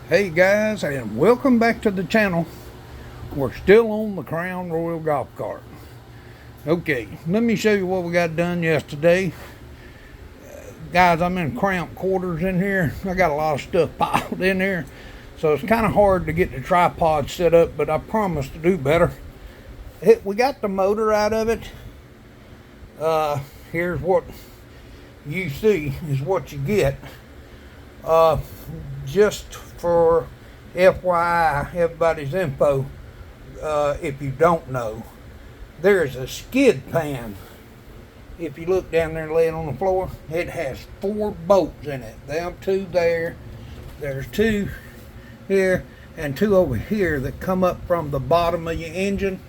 Hey guys, and welcome back to the channel. We're still on the Crown Royal golf cart. Okay, let me show you what we got done yesterday. Guys, I'm in cramped quarters in here. I got a lot of stuff piled in here, so it's kind of hard to get the tripod set up, but I promise to do better. We got the motor out of it. Here's what you see is what you get. Just for FYI, everybody's info, if you don't know, there's a skid pan. If you look down there laying on the floor, it has 4 bolts in it. Them 2 there, there's 2 here, and 2 over here that come up from the bottom of your engine.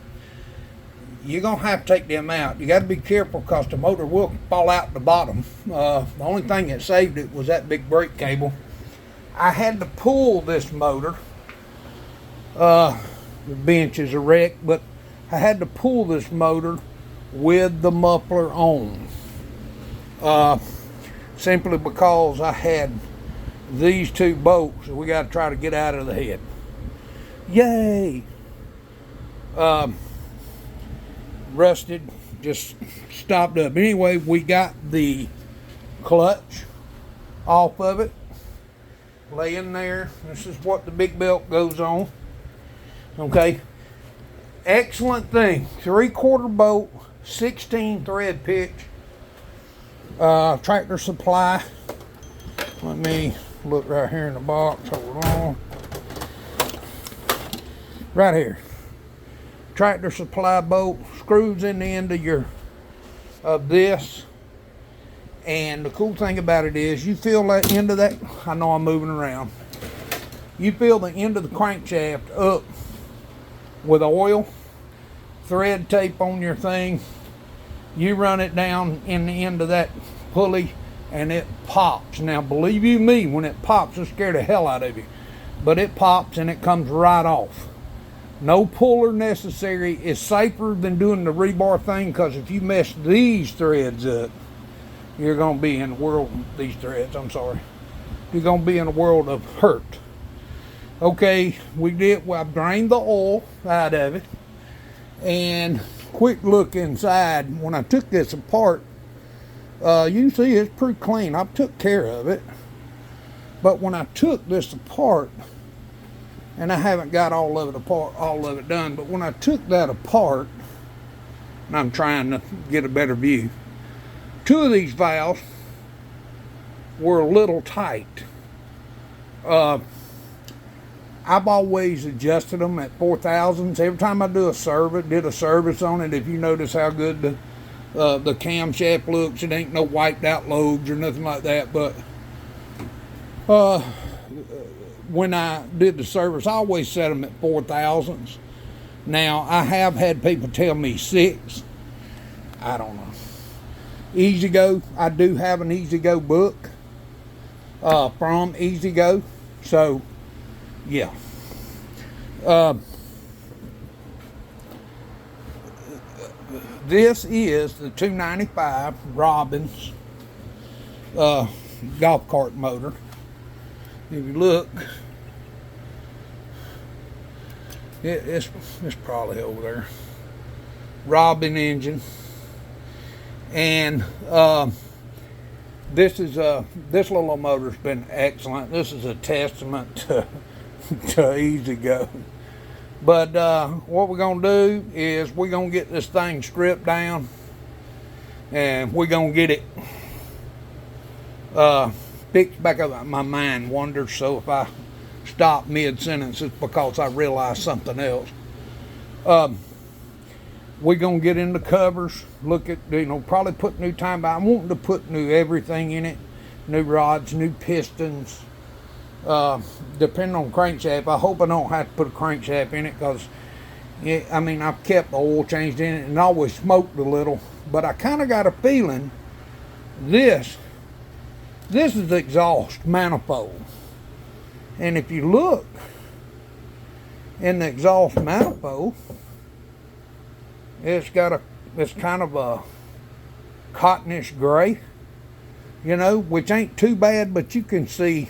You're going to have to take them out. You got to be careful because the motor will fall out the bottom. The only thing that saved it was that big brake cable. I had to pull this motor. The bench is a wreck, but I had to pull this motor with the muffler on. Simply because I had these 2 bolts that we got to try to get out of the head. Yay! Rusted, just stopped up. Anyway, we got the clutch off of it. Laying there. This is what the big belt goes on. Okay. Excellent thing. 3/4 bolt, 16 thread pitch. Tractor Supply. Let me look right here in the box. Hold on. Right here. Tractor Supply bolt. Screws in the end of this. And the cool thing about it is you feel that end of that, I know I'm moving around, you feel the end of the crankshaft up with oil, thread tape on your thing, you run it down in the end of that pulley and it pops. Now believe you me, when it pops, it'll scare the hell out of you. But it pops and it comes right off. No puller necessary. It's safer than doing the rebar thing, because if you mess these threads up, you're going to be in the world, these threads, I'm sorry. You're going to be in a world of hurt. Okay, I've drained the oil out of it. And quick look inside. When I took this apart, you can see it's pretty clean. I took care of it. But when I took this apart, and I haven't got all of it done, but when I took that apart, and I'm trying to get a better view, 2 of these valves were a little tight. I've always adjusted them at 4,000s. Every time I did a service on it, if you notice how good the camshaft looks, it ain't no wiped out lobes or nothing like that. But when I did the service, I always set them at 4,000s. Now, I have had people tell me 6. I don't know. E-Z-GO, I do have an E-Z-GO book from E-Z-GO, so yeah. This is the 295 Robbins golf cart motor. If you look, it's probably over there. Robin engine. And this little motor's been excellent. This is a testament to E-Z-GO. But what we're gonna do is we're gonna get this thing stripped down, and we're gonna get it fixed back up. My mind wanders, so if I stop mid-sentence, it's because I realize something else. We're going to get in the covers, look at, probably put new time. I'm wanting to put new everything in it. New rods, new pistons, depending on crankshaft. I hope I don't have to put a crankshaft in it, because, I've kept the oil changed in it and always smoked a little. But I kind of got a feeling this is the exhaust manifold. And if you look in the exhaust manifold, it's kind of a cottonish gray, which ain't too bad, but you can see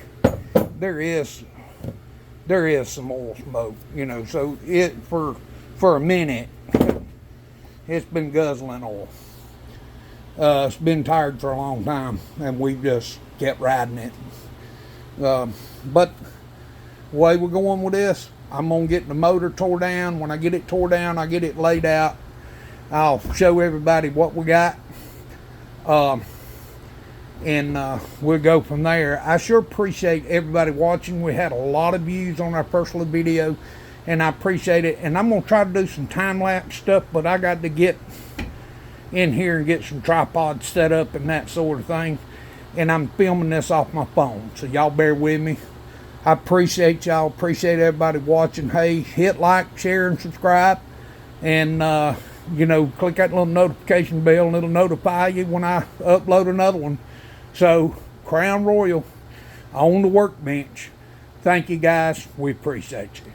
there is there is some oil smoke, you know. So it for a minute, it's been guzzling oil. It's been tired for a long time, and we've just kept riding it. But the way we're going with this, I'm gonna get the motor tore down. When I get it tore down, I get it laid out. I'll show everybody what we got. And we'll go from there. I sure appreciate everybody watching. We had a lot of views on our first little video, and I appreciate it. And I'm going to try to do some time-lapse stuff, but I got to get in here and get some tripods set up and that sort of thing. And I'm filming this off my phone, so y'all bear with me. I appreciate y'all. Appreciate everybody watching. Hey, hit like, share, and subscribe. And, you know, click that little notification bell, and it'll notify you when I upload another one. So, Crown Royal on the workbench. Thank you, guys. We appreciate you.